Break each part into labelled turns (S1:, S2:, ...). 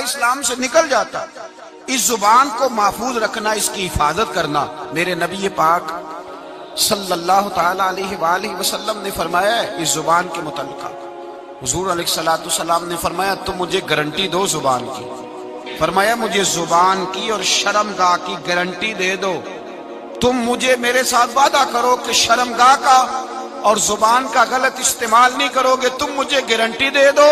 S1: اسلام سے نکل جاتا۔ اس زبان کو محفوظ رکھنا، اس کی حفاظت کرنا، میرے نبی پاک صلی اللہ تعالی علیہ وآلہ وسلم نے فرمایا ہے اس زبان کے متعلق۔ حضور علیہ الصلوۃ والسلام نے فرمایا تم مجھے گارنٹی دو زبان کی، فرمایا مجھے زبان کی اور شرمگاہ کی گارنٹی دے دو، تم مجھے میرے ساتھ وعدہ کرو کہ شرمگاہ کا اور زبان کا غلط استعمال نہیں کرو گے، تم مجھے گارنٹی دے دو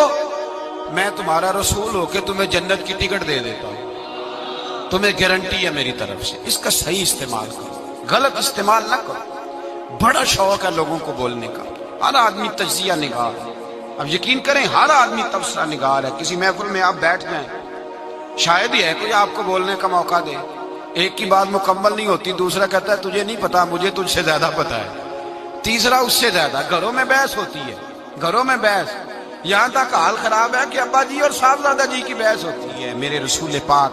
S1: میں تمہارا رسول ہو کے تمہیں جنت کی ٹکٹ دے دیتا ہوں، تمہیں گارنٹی ہے میری طرف سے، اس کا صحیح استعمال کرو، غلط استعمال نہ کرو۔ بڑا شوق ہے لوگوں کو بولنے کا، ہر آدمی تجزیہ نگار ہے، اب یقین کریں ہر آدمی تبصرہ نگار ہے۔ کسی محفل میں آپ بیٹھ جائیں، شاید ہی ہے کوئی آپ کو بولنے کا موقع دے، ایک کی بات مکمل نہیں ہوتی، دوسرا کہتا ہے تجھے نہیں پتا، مجھے تجھ سے زیادہ پتا ہے، تیسرا اس سے زیادہ۔ گھروں میں بحث ہوتی ہے، گھروں میں بحث، یہاں تک حال خراب ہے کہ ابا جی اور صاحبزادہ جی کی بحث ہوتی ہے۔ میرے رسول پاک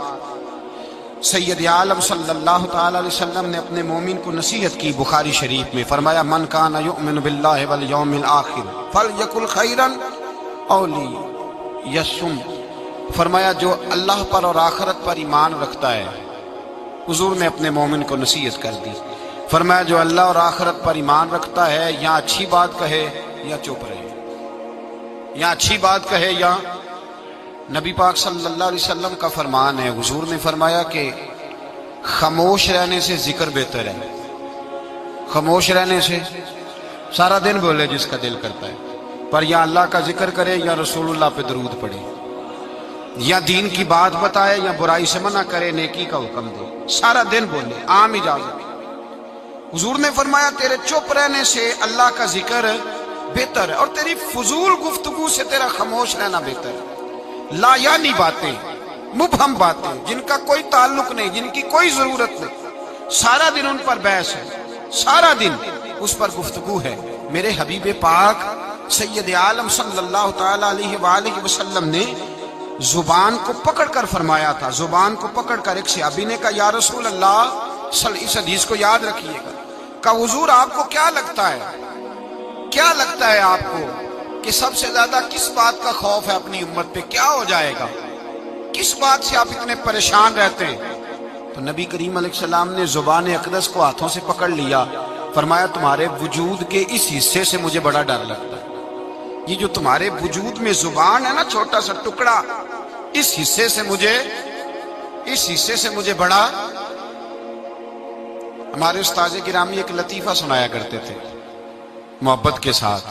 S1: سید عالم صلی اللہ تعالی علیہ وسلم نے اپنے مومن کو نصیحت کی، بخاری شریف میں فرمایا من کان یؤمن باللہ والیوم الآخر فلیقل خیرا او لیصمت، فرمایا جو اللہ پر اور آخرت پر ایمان رکھتا ہے، حضور نے اپنے مومن کو نصیحت کر دی، فرمایا جو اللہ اور آخرت پر ایمان رکھتا ہے یا اچھی بات کہے یا چپ رہے، یا اچھی بات کہے یا، نبی پاک صلی اللہ علیہ وسلم کا فرمان ہے، حضور نے فرمایا کہ خاموش رہنے سے ذکر بہتر ہے، خاموش رہنے سے، سارا دن بولے جس کا دل کرتا ہے، پر یا اللہ کا ذکر کرے یا رسول اللہ پہ درود پڑھے، یا دین کی بات بتائے یا برائی سے منع کرے، نیکی کا حکم دے، سارا دن بولے، عام اجازت۔ حضور نے فرمایا تیرے چپ رہنے سے اللہ کا ذکر بہتر ہے، اور تیری فضول گفتگو سے تیرا خاموش رہنا بہتر ہے۔ لا یعنی باتیں، مبہم باتیں جن کا کوئی تعلق نہیں، جن کی کوئی ضرورت نہیں، سارا دن ان پر بحث ہے، سارا دن اس پر گفتگو ہے۔ میرے حبیب پاک سید عالم صلی اللہ تعالی علیہ وآلہ وسلم نے زبان کو پکڑ کر فرمایا تھا، زبان کو پکڑ کر ایک صحابی نے کہا یا رسول اللہ، اس حدیث کو یاد رکھیے گا، کہا حضور آپ کو کیا لگتا ہے، کیا لگتا ہے آپ کو کہ سب سے زیادہ کس بات کا خوف ہے اپنی امت پہ، کیا ہو جائے گا، کس بات سے آپ اتنے پریشان رہتے ہیں؟ تو نبی کریم علیہ السلام نے زبان اقدس کو ہاتھوں سے پکڑ لیا، فرمایا تمہارے وجود کے اس حصے سے مجھے بڑا ڈر لگتا ہے، یہ جو تمہارے وجود میں زبان ہے نا، چھوٹا سا ٹکڑا، اس حصے سے مجھے بڑا۔ ہمارے استاذ گرامی ایک لطیفہ سنایا کرتے تھے محبت کے ساتھ،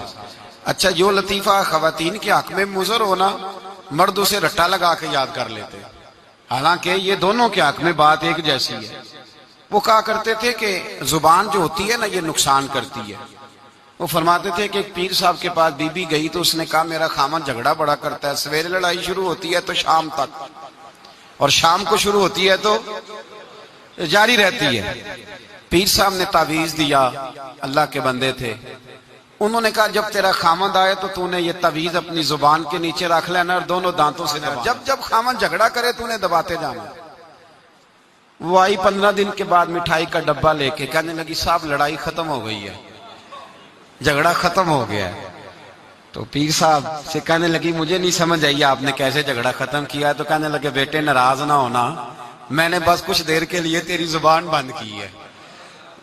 S1: اچھا جو لطیفہ خواتین کے حق میں مضر ہونا، مرد اسے رٹا لگا کے یاد کر لیتے، حالانکہ یہ دونوں کے حق میں بات ایک جیسی ہے۔ وہ کہا کرتے تھے کہ زبان جو ہوتی ہے نا یہ نقصان کرتی ہے۔ وہ فرماتے تھے کہ ایک پیر صاحب کے پاس بی بی گئی تو اس نے کہا میرا خامن جھگڑا بڑا کرتا ہے، سویرے لڑائی شروع ہوتی ہے تو شام تک، اور شام کو شروع ہوتی ہے تو جاری رہتی ہے۔ پیر صاحب نے تعویذ دیا، اللہ کے بندے تھے، انہوں نے کہا جب تیرا خامند آئے تو تو نے یہ تعویذ اپنی زبان کے نیچے رکھ لینا اور دونوں دانتوں سے دبا، جب خامند جھگڑا کرے تو نے دباتے جانا۔ وہ آئی 15 دن کے بعد مٹھائی کا ڈبہ لے کے، کہنے لگی صاحب لڑائی ختم ہو گئی ہے، جھگڑا ختم ہو گیا ہے۔ تو پیر صاحب سے کہنے لگی مجھے نہیں سمجھ آئی آپ نے کیسے جھگڑا ختم کیا، تو کہنے لگے بیٹے ناراض نہ ہونا، میں نے بس کچھ دیر کے لیے تیری زبان بند کی ہے،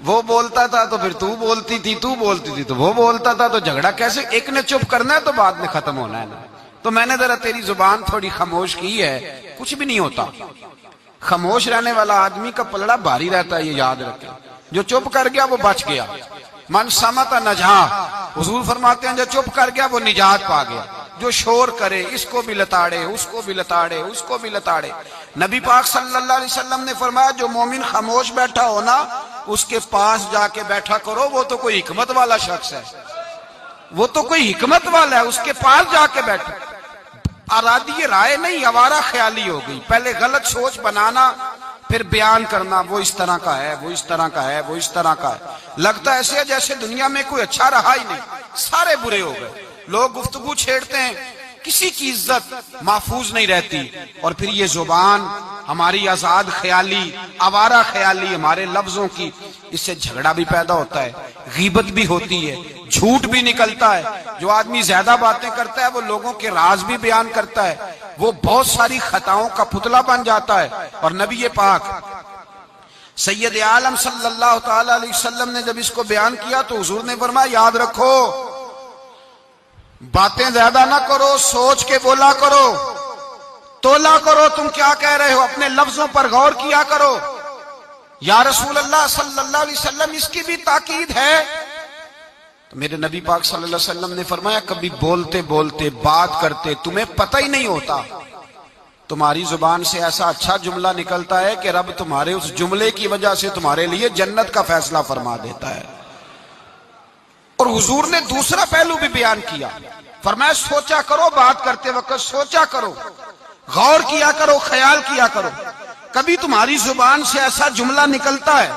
S1: وہ بولتا تھا تو پھر تو بولتی تھی، تو بولتی تھی تو وہ بولتا تھا، تو جھگڑا کیسے، ایک نے چپ کرنا ہے تو بعد میں ختم ہونا ہے نا، تو میں نے ذرا تیری زبان تھوڑی خاموش کی ہے، کچھ بھی نہیں ہوتا۔ خاموش رہنے والا آدمی کا پلڑا بھاری رہتا ہے، یہ یاد رکھیں، جو چپ کر گیا وہ بچ گیا، من سمت نجا، حضور فرماتے ہیں جو چپ کر گیا وہ نجات پا گیا، جو شور کرے اس کو بھی لتاڑے، اس کو بھی لتاڑے، اس کو بھی لتاڑے۔ نبی پاک صلی اللہ علیہ وسلم نے فرمایا جو مومن خاموش بیٹھا ہو نا، اس کے پاس جا کے بیٹھا کرو، وہ تو کوئی حکمت والا شخص ہے، وہ تو کوئی حکمت والا ہے، اس کے پاس جا کے بیٹھو۔ ارادی رائے نہیں، آوارہ خیالی ہو گئی، پہلے غلط سوچ بنانا پھر بیان کرنا، وہ اس طرح کا ہے، وہ اس طرح کا ہے، وہ اس طرح کا ہے، لگتا ایسے ہے جیسے دنیا میں کوئی اچھا رہا ہی نہیں، سارے برے ہو گئے۔ لوگ گفتگو چھیڑتے ہیں، کسی کی عزت محفوظ نہیں رہتی، اور پھر یہ زبان ہماری آزاد خیالی، آوارہ خیالی ہمارے لفظوں کی، اس سے جھگڑا بھی پیدا ہوتا ہے، غیبت بھی ہوتی ہے، جھوٹ بھی نکلتا ہے، جو آدمی زیادہ باتیں کرتا ہے وہ لوگوں کے راز بھی بیان کرتا ہے، وہ بہت ساری خطاؤں کا پتلا بن جاتا ہے۔ اور نبی پاک سید عالم صلی اللہ تعالی علیہ وسلم نے جب اس کو بیان کیا تو حضور نے فرمایا یاد رکھو، باتیں زیادہ نہ کرو، سوچ کے بولا کرو، تولا کرو تم کیا کہہ رہے ہو، اپنے لفظوں پر غور کیا کرو۔ یا رسول اللہ صلی اللہ علیہ وسلم اس کی بھی تاکید ہے؟ تو میرے نبی پاک صلی اللہ علیہ وسلم نے فرمایا کبھی بولتے بولتے بات کرتے تمہیں پتہ ہی نہیں ہوتا، تمہاری زبان سے ایسا اچھا جملہ نکلتا ہے کہ رب تمہارے اس جملے کی وجہ سے تمہارے لیے جنت کا فیصلہ فرما دیتا ہے۔ اور حضور نے دوسرا پہلو بھی بیان کیا، فرمایا سوچا کرو، بات کرتے وقت سوچا کرو، غور کیا کرو، خیال کیا کرو، کبھی تمہاری زبان سے ایسا جملہ نکلتا ہے